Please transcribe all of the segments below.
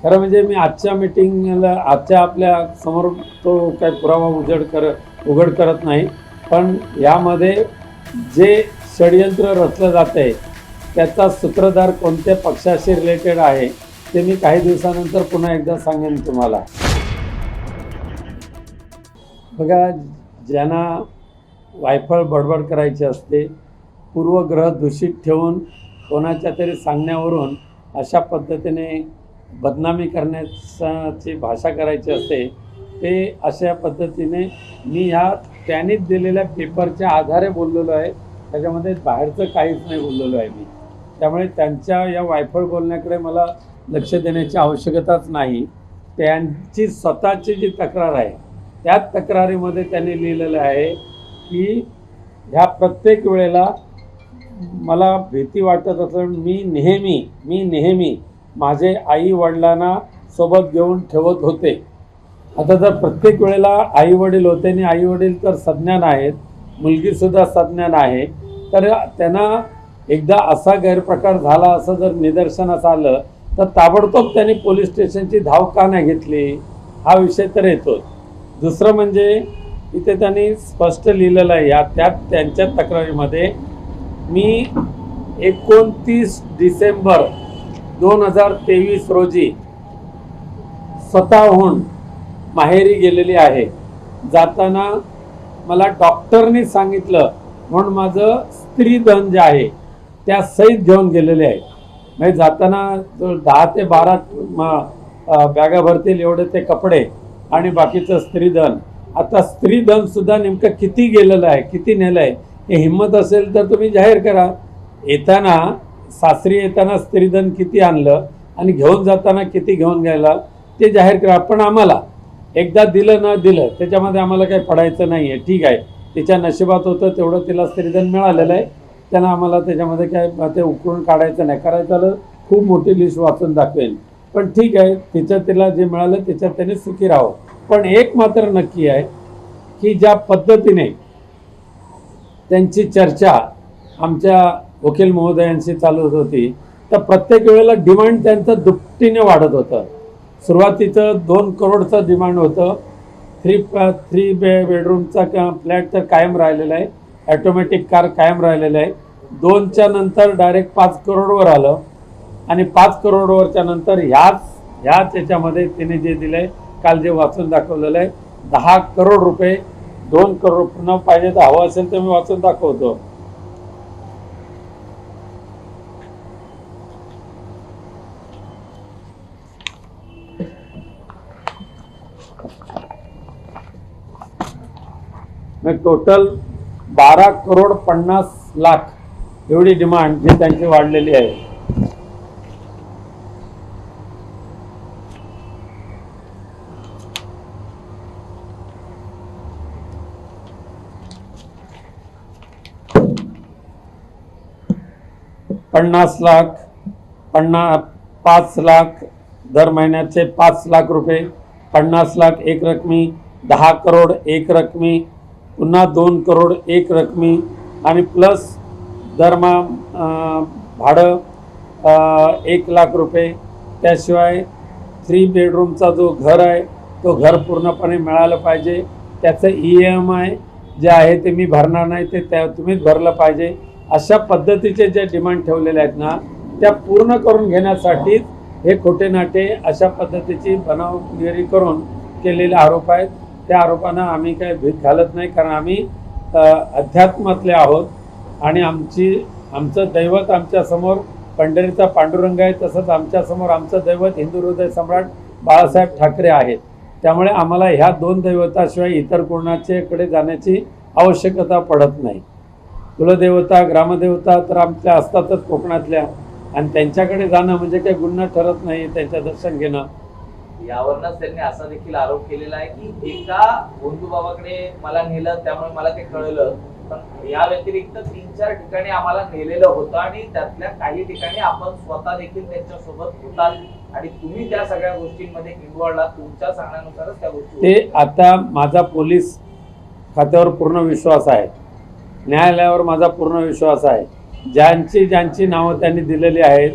खरं म्हणजे मी आजच्या मीटिंगला आजच्या आपल्या समोर तो काय पुरावा उघड करत नाही, पण यामध्ये जे षडयंत्र रचलं जातं आहे त्याचा सूत्रधार कोणत्या पक्षाशी रिलेटेड आहे ते मी काही दिवसानंतर पुन्हा एकदा सांगेन तुम्हाला. बघा, ज्यांना वायफळ बडबड करायची असते, पूर्वग्रह दूषित ठेवून कोणाच्या तरी सांगण्यावरून अशा पद्धतीने बदनामी करण्याची भाषा करायची असते, ते अशा पद्धतीने मी ह्या त्यांनीच दिलेल्या पेपरच्या आधारे बोललेलो आहे. त्याच्यामध्ये बाहेरचं काहीच नाही बोललेलो आहे मी. त्यामुळे त्यांच्या या वायफळ बोलण्याकडे मला लक्ष देण्याची आवश्यकताच नाही. त्यांची स्वतःची जी तक्रार आहे त्या तक्रारीमध्ये त्यांनी लिहिलेलं आहे की ह्या प्रत्येक वेळेला मला भीती वाटत असं मी नेहमी माझे आई वडिलांना सोबत घेऊन ठेवत होते. आता जर प्रत्येक वेळेला आई वडील होते आणि आई वडील तर सज्ञान आहेत, मुलगीसुद्धा सज्ञान आहे, तर त्यांना एकदा असा गैरप्रकार झाला असं जर निदर्शनास आलं तर ताबडतोब त्यांनी पोलीस स्टेशनची धाव का नाही घेतली, हा विषय तर येतोच. दुसरं म्हणजे इथे त्यांनी स्पष्ट लिहिलेलं आहे या त्यांच्या तक्रारीमध्ये, मी 29 डिसेंबर 2023 रोजी स्वतःहून माहेरी गेलेली आहे. जाताना मला डॉक्टरनी सांगितलं म्हणून माझं स्त्रीधन जे आहे त्या सहित घेऊन गेलेले आहे. म्हणजे जाताना 10 ते 12 बॅगा भरतील एवढे ते कपडे आणि बाकीचं स्त्रीधन. आता स्त्रीधन सुद्धा नेमकं किती गेलेलं आहे, किती नेलं आहे, हे हिंमत असेल तर तुम्ही जाहीर करा. येताना सासरी येताना स्त्रीधन किती आणलं आणि घेऊन जाताना किती घेऊन गेला ते जाहीर करा. पण आम्हाला एकदा दिलं न दिलं त्याच्यामध्ये आम्हाला काही पडायचं नाही आहे. ठीक आहे, तिच्या नशिबात होतं तेवढं तिला स्त्रीधन मिळालेलं आहे, त्यांना आम्हाला त्याच्यामध्ये काय ते उकळून काढायचं नाही. करायचं झालं खूप मोठी लिस्ट वाचून दाखवेल, पण ठीक आहे, तिला जे मिळालं त्याच्यात त्यांनी सुखी राहावं. पण एक मात्र नक्की आहे की ज्या पद्धतीने त्यांची चर्चा आमच्या वकील महोदयांशी चालू होती तर प्रत्येक वेळेला डिमांड त्यांचं दुपटीने वाढत होतं. सुरुवातीचं 2 करोडचं डिमांड होतं. 3 बेडरूमचा फ्लॅट तर कायम राहिलेला आहे, ॲटोमॅटिक कार कायम राहिलेलं आहे. 2च्या नंतर डायरेक्ट 5 करोडवर आलं आणि 5 करोडवरच्या नंतर ह्याच याच्यामध्ये तिने जे दिलं आहे, काल जे वाचून दाखवलेलं आहे, 10 करोड रुपये. 2 करोड पुन्हा पाहिजे तर हवं असेल तर मी वाचून दाखवतो. टोटल 12 करोड 50 लाख एवढी डिमांड जी त्यांची वाढलेली आहे. $50 लाख दर महिन्याचे 5 लाख रुपये, 50 लाख एक रकमी, 10 करोड एक रकमी, पुन्हा 2 करोड एक रकमी आणि प्लस दरमहा भाडं 1 लाख रुपये. त्याशिवाय 3 बेडरूमचा जो घर आहे तो घर पूर्णपणे मिळालं पाहिजे. त्याचं EMI जे आहे ते मी भरणार नाही, ते तुम्हीच भरलं पाहिजे. अशा पद्धतीचे जे डिमांड ठेवलेले आहेत ना, त्या पूर्ण करून घेण्यासाठीच हे खोटे नाटे अशा पद्धतीची बनावगिरी करून केलेले आरोप आहेत. त्या आरोपांना आम्ही काही भीत घालत नाही, कारण आम्ही अध्यात्मातले आहोत आणि आमचं दैवत आमच्यासमोर पंढरीचा पांडुरंग आहे, तसंच आमच्यासमोर आमचं दैवत हिंदू हृदय सम्राट बाळासाहेब ठाकरे आहेत. त्यामुळे आम्हाला ह्या 2 दैवताशिवाय इतर कोणाच्याकडे जाण्याची आवश्यकता पडत नाही. कुलदेवता ग्रामदेवता तर आमच्या असतातच कोकणातल्या, आणि त्यांच्याकडे जाणं म्हणजे काही गुन्हा ठरत नाही त्यांचं दर्शन घेणं. यावरच त्यांनी असा देखील आरोप केलेला आहे की एका बंधुबाबाकडे मला नेलं त्यामुळे मला ते कळलं, पण या व्यतिरिक्त 3-4 ठिकाणी आम्हाला नेलेलं होतं आणि त्यातल्या काही ठिकाणी आपण स्वतः देखील त्यांच्यासोबत होताल आणि तुम्ही त्या सगळ्या गोष्टींमध्ये इन्व्हॉल्व आहात. तुमच्या सांगण्यानुसारच त्या गोष्टी ते आता माझा पोलीस खात्यावर पूर्ण विश्वास आहे, न्यायालयावर माझा पूर्ण विश्वास आहे. ज्यांची नावं त्यांनी दिलेली आहेत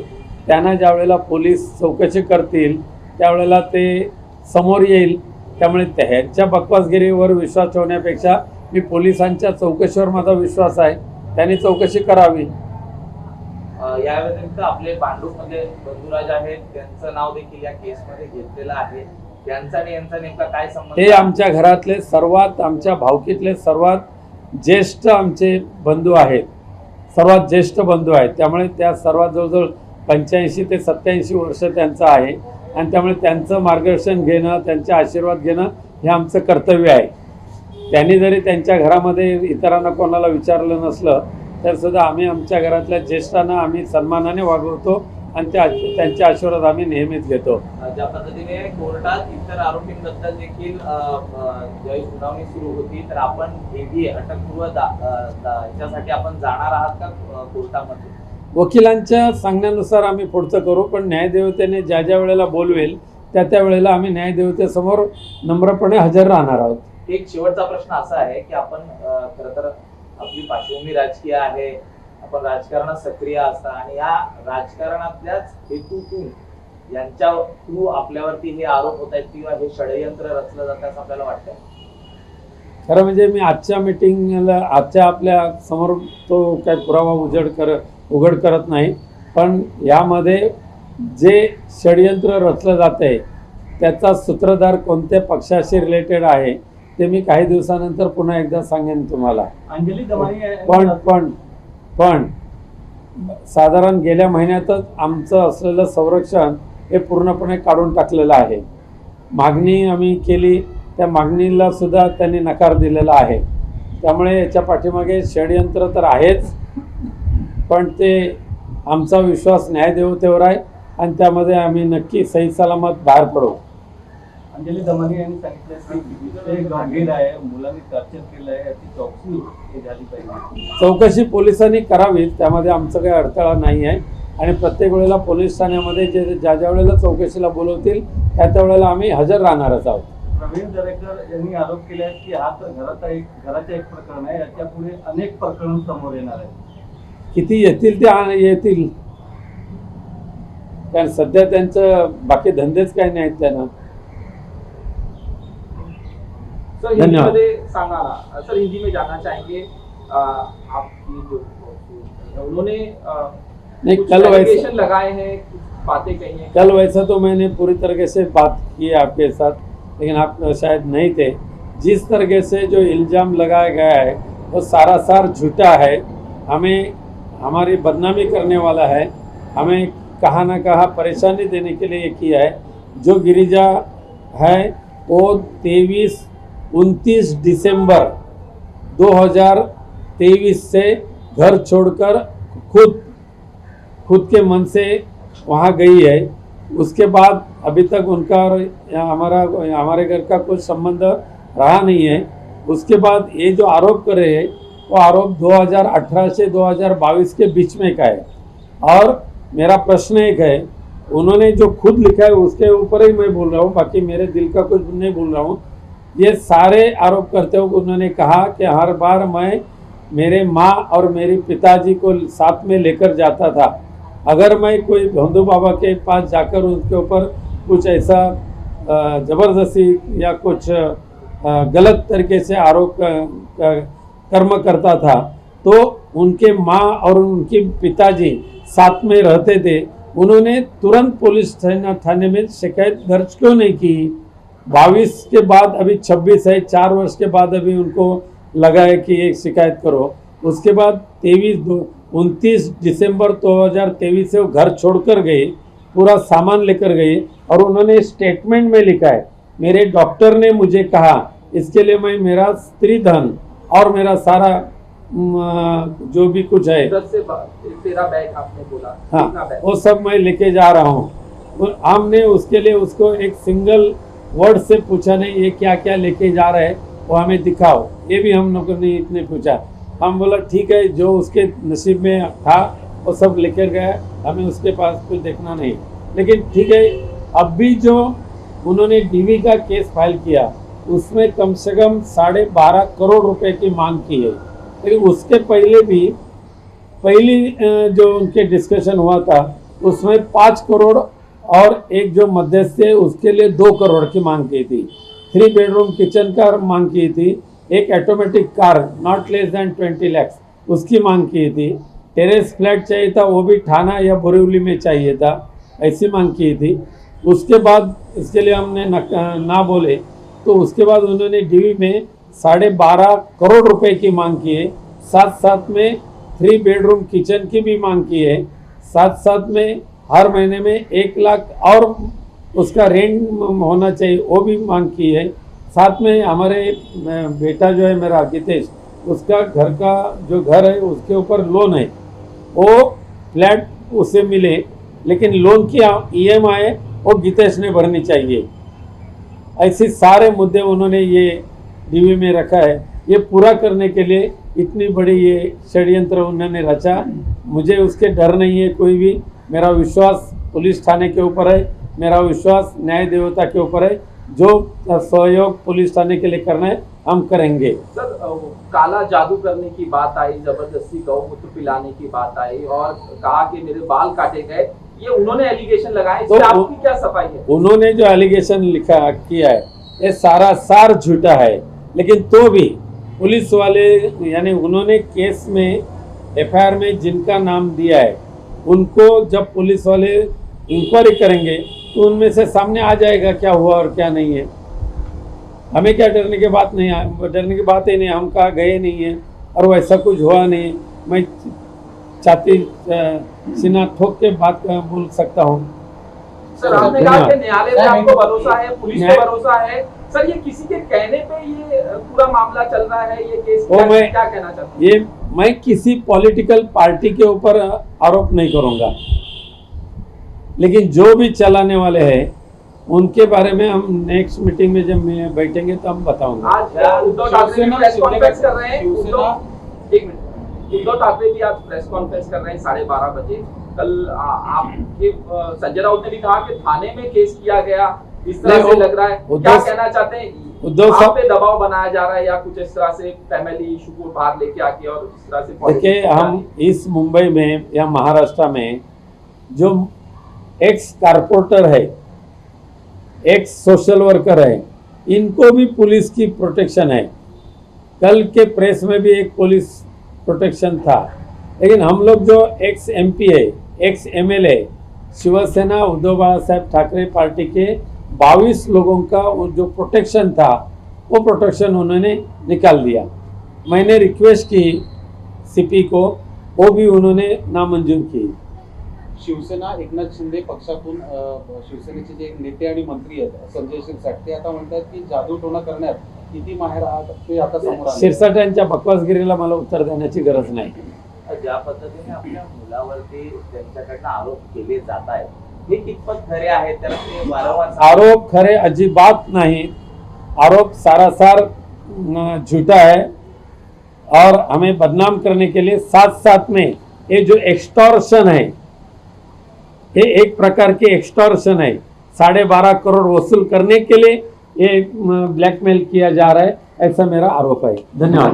त्यांना ज्या वेळेला पोलीस चौकशी करतील त्यावेळेला ते समोर येईल. त्यामुळे ह्यांच्या बकवासगिरीवर विश्वास ठेवण्यापेक्षा मी पोलिसांच्या चौकशीवर माझा विश्वास आहे, त्यांनी चौकशी करावी. या व्यतिरिक्त आपले भांडूपमध्ये बंधुराज आहेत, त्यांचं नाव देखील या केसमध्ये घेतलेलं आहे. त्यांचा आणि यांचा नेमका काय संबंध? ते आमच्या घरातले सर्वात, आमच्या भावकीतले सर्वात ज्येष्ठ आमचे बंधू आहेत, सर्वात ज्येष्ठ बंधू आहेत. त्यामुळे त्या सर्वात जवळजवळ 85 ते 87 वर्ष त्यांचं आहे आणि त्यामुळे त्यांचं मार्गदर्शन घेणं, त्यांचे आशीर्वाद घेणं हे आमचं कर्तव्य आहे. त्यांनी जरी त्यांच्या घरामध्ये इतरांना कोणाला विचारलं नसलं तर सुद्धा आम्ही आमच्या घरातल्या ज्येष्ठांना आम्ही सन्मानाने वागवतो आणि त्यांचे आशीर्वाद आम्ही नेहमीच घेतो. ज्या पद्धतीने कोर्टात इतर आरोपींबद्दल देखील ज्यावेळी सुनावणी सुरू होती तर आपण एबीए अटकपूर्व याच्यासाठी आपण जाणार आहात का कोर्टामध्ये? वकिलांच्या सांगण्यानुसार आम्ही पुढचं करू, पण न्यायदेवतेने ज्या ज्या वेळेला बोलवेल त्या वेळेला आम्ही न्यायदेवतेसमोर नम्रपणे हजर राहणार आहोत. एक शेवटचा प्रश्न असा आहे की आपण खरं तर आपली पार्श्वभूमी राजकीय आहे, आपण राजकारणात सक्रिय असता आणि या राजकारणातल्याच हेतूतून यांच्या थ्रू आपल्यावरती हे आरोप होत आहेत किंवा हे षडयंत्र रचलं जातं असं आपल्याला वाटतंय? खरं म्हणजे मी आजच्या मीटिंगला आजच्या आपल्या समोर तो काय पुरावा उघड करत नाही, पण यामध्ये जे षडयंत्र रचलं जातं आहे त्याचा सूत्रधार कोणत्या पक्षाशी रिलेटेड आहे ते मी काही दिवसानंतर पुन्हा एकदा सांगेन तुम्हाला. अंजली दमानी पण साधारण गेल्या महिन्यातच आमचं असलेलं संरक्षण हे पूर्णपणे काढून टाकलेलं आहे. मागणी आम्ही केली, त्या मागणीला सुद्धा त्यांनी नकार दिलेला आहे. त्यामुळे याच्या पाठीमागे षडयंत्र तर आहेच, पण ते आमचा विश्वास न्यायदेवतेवर आहे आणि त्यामध्ये आम्ही नक्की सही सलामत बाहेर पडू. अंजली दमानी यांनी सांगितलं की विषय गंभीर आहे, मुलांनी टॉर्चर केलं आहे, याची चौकशी झाली पाहिजे. चौकशी पोलिसांनी करावी, त्यामध्ये आमचं काही अडथळा नाही आहे आणि प्रत्येक वेळेला पोलीस ठाण्यामध्ये ज्या वेळेला चौकशीला बोलवतील त्या वेळेला आम्ही हजर राहणारच आहोत. प्रवीण दरेकर यांनी आरोप केले आहेत की हा तर घराचं एक प्रकरण आहे, याच्या पुढे अनेक प्रकरण समोर येणार आहे. किती येतील ते येतील, कारण सध्या त्यांचं बाकी धंदेच काही नाहीत त्यांना. सर हिंदी में सांगा सर, हिंदी में जानना चाहेंगे आपकी जो उन्होंने नहीं कुछ कल allegation वैसे लगाए हैं, कुछ बातें कही हैं. कल वैसा तो मैंने पूरी तरीके से बात की आपके साथ, लेकिन आप शायद नहीं थे. जिस तरीके से जो इल्ज़ाम लगाया गया है वो सारा झूठा है, हमें हमारी बदनामी करने वाला है, हमें कहाँ ना कहाँ परेशानी देने के लिए किया है. जो गिरिजा है वो 29 दिसंबर 2023 से घर छोड़कर खुद के मन से वहाँ गई है. उसके बाद अभी तक उनका और हमारे घर का कुछ संबंध रहा नहीं है. उसके बाद ये जो आरोप कर रहे हैं वो आरोप 2018 से 2022 के बीच में का है. और मेरा प्रश्न एक है, उन्होंने जो खुद लिखा है उसके ऊपर ही मैं बोल रहा हूँ, बाकी मेरे दिल का कुछ नहीं बोल रहा हूँ. ये सारे आरोप करते हुए उन्होंने कहा कि हर बार मैं मेरे माँ और मेरे पिताजी को साथ में लेकर जाता था. अगर मैं कोई भोंदू बाबा के पास जाकर उनके ऊपर कुछ ऐसा ज़बरदस्ती या कुछ गलत तरीके से आरोप कर्म करता था तो उनके माँ और उनके पिताजी साथ में रहते थे. उन्होंने तुरंत पुलिस थाने में शिकायत दर्ज क्यों नहीं की? 22 के बाद अभी 26 है, 4 वर्ष के बाद अभी उनको लगा है कि एक शिकायत करो. उसके बाद 29 दिसंबर 2023 से वो घर छोड़कर गए, पूरा सामान लेकर गए और उन्होंने स्टेटमेंट में लिखा है, मेरे डॉक्टर ने मुझे कहा इसके लिए मैं मेरा स्त्री धन और मेरा सारा जो भी कुछ है 10 से 13 बैग आपने बोला, हाँ कितना बैग? वो सब मैं लेके जा रहा हूँ. हमने उसके लिए उसको एक सिंगल वर्ड से पूछा नहीं ये क्या क्या लेके जा रहे हैं, वो हमें दिखाओ, ये भी हम लोगों ने इतने पूछा. हम बोला ठीक है, जो उसके नसीब में था वो सब लेकर गया, हमें उसके पास कुछ देखना नहीं. लेकिन ठीक है, अब भी जो उन्होंने डीवी का केस फाइल किया उसमें कम से कम 12.5 करोड़ रुपए की मांग की है. लेकिन उसके पहले भी पहली जो उनके डिस्कशन हुआ था उसमें 5 करोड़ और एक जो मध्यस्थ है उसके लिए 2 करोड़ की मांग की थी। 3 बेडरूम किचन का मांग की थी। एक automatic car not less than 20 lakh उसकी मांग की थी। टेरेस फ्लैट चाहिए था, वो भी ठाणा या बोरीवली में चाहिए था, ऐसी मांग की थी। उसके बाद इसके लिए हमने ना बोले तो उसके बाद उन्होंने डीवी में 12.5 करोड़ रुपए की मांग की है। साथ साथ में 3 बेडरूम किचन की भी मांग की है। साथ साथ में हर महीने में 1 लाख और उसका रेंट होना चाहिए, वो भी मांग की है। साथ में हमारे बेटा जो है मेरा गीतेश, उसका घर का जो घर है उसके ऊपर लोन है, वो फ्लैट उसे मिले, लेकिन लोन की EMI वो गीतेश ने भरनी चाहिए। ऐसे सारे मुद्दे उन्होंने ये डीवी में रखा है। ये पूरा करने के लिए इतनी बड़ी ये षड्यंत्र उन्होंने रचा। मुझे उसके डर नहीं है कोई भी। मेरा विश्वास पुलिस थाने के ऊपर है, मेरा विश्वास न्याय देवता के ऊपर है। जो सहयोग पुलिस थाने के लिए करना है हम करेंगे। सर काला जादू करने की बात आई, जबरदस्ती गौमूत्र पिलाने की बात आई और कहा कि मेरे बाल काटे गए, ये उन्होंने एलिगेशन लगाए, इसमें आपकी क्या सफाई है? उन्होंने जो एलिगेशन लिखा किया है ये सारा सार झूठा है। लेकिन तो भी पुलिस वाले यानी उन्होंने केस में FIR में जिनका नाम दिया है उनको जब पुलिस वाले इंक्वायरी करेंगे तो उनमें से सामने आ जाएगा क्या हुआ और क्या नहीं है। हमें क्या डरने की बात नहीं है, डरने की बात ही नहीं। हम कहा गए नहीं है और वैसा कुछ हुआ नहीं। मैं छाती सीना ठोक के बात बोल सकता हूँ। सर आपने कहा कि न्यायालय पे आपको भरोसा है, पुलिस पे भरोसा है। सर ये किसी के कहने पे ये पूरा मामला चल रहा है, ये केस क्या कहना चाहते हैं? ये मैं किसी पॉलिटिकल पार्टी के ऊपर आरोप नहीं करूंगा, लेकिन जो भी चलाने वाले हैं उनके बारे में हम नेक्स्ट मीटिंग में जब बैठेंगे तो हम बताऊंगे। आज उद्धव ठाकरे भी प्रेस कॉन्फ्रेंस कर रहे हैं। एक मिनट, उद्धव ठाकरे भी आज प्रेस कॉन्फ्रेंस कर रहे हैं 12:30 बजे। कल आपके संजय राउत ने भी कहा कि थाने में केस किया गया, इस तरह से लग रहा है। क्या कहना चाहते हैं? उद्धव साहब पे दबाव बनाया जा रहा है या कुछ इस तरह से फैमिली इशू को बाहर लेके आके और इस तरह से? देखिए, हम इस मुंबई में या महाराष्ट्र में जो एक्स कारपोरेटर है, एक्स सोशल वर्कर है, इनको भी पुलिस की प्रोटेक्शन है। कल के प्रेस में भी एक पुलिस प्रोटेक्शन था। लेकिन हम लोग जो एक्स MP है, एक्स MLA, शिवसेना उद्धव बाला साहेब ठाकरे पार्टी के 22 लोगों का वो जो प्रोटेक्शन था वो प्रोटेक्शन उन्होंने निकाल दिया। मैंने रिक्वेस्ट की CP को, वो भी उन्होंने नामंजूर की। शिवसेना एकनाथ शिंदे पक्षातून शिवसेनेचे जे नेते आणि मंत्री आहेत संजय शिरसाट, ते आता म्हणतात की जादूटोणा करण्यात किती माहेर आहात ते आता समोर आले। शिरसाटांच्या बकवासगिरीला मला उत्तर देण्याची गरज नाही। ज्या पद्धतीने आपल्या मुलावरती त्यांच्याकडनं आरोप केले जात आहेत, हे कितपत खरे आहेत? तर ते वारंवार आरोप खरे अजिबात नहीं। आरोप सारासार झूठा है और हमें बदनाम करने के लिए साथ साथ में ये जो एक्सटॉर्शन है, ये एक प्रकार की एक्सटॉर्शन है। 12.5 करोड़ वसूल करने के लिए ये ब्लैकमेल किया जा रहा है, ऐसा मेरा आरोप है। धन्यवाद।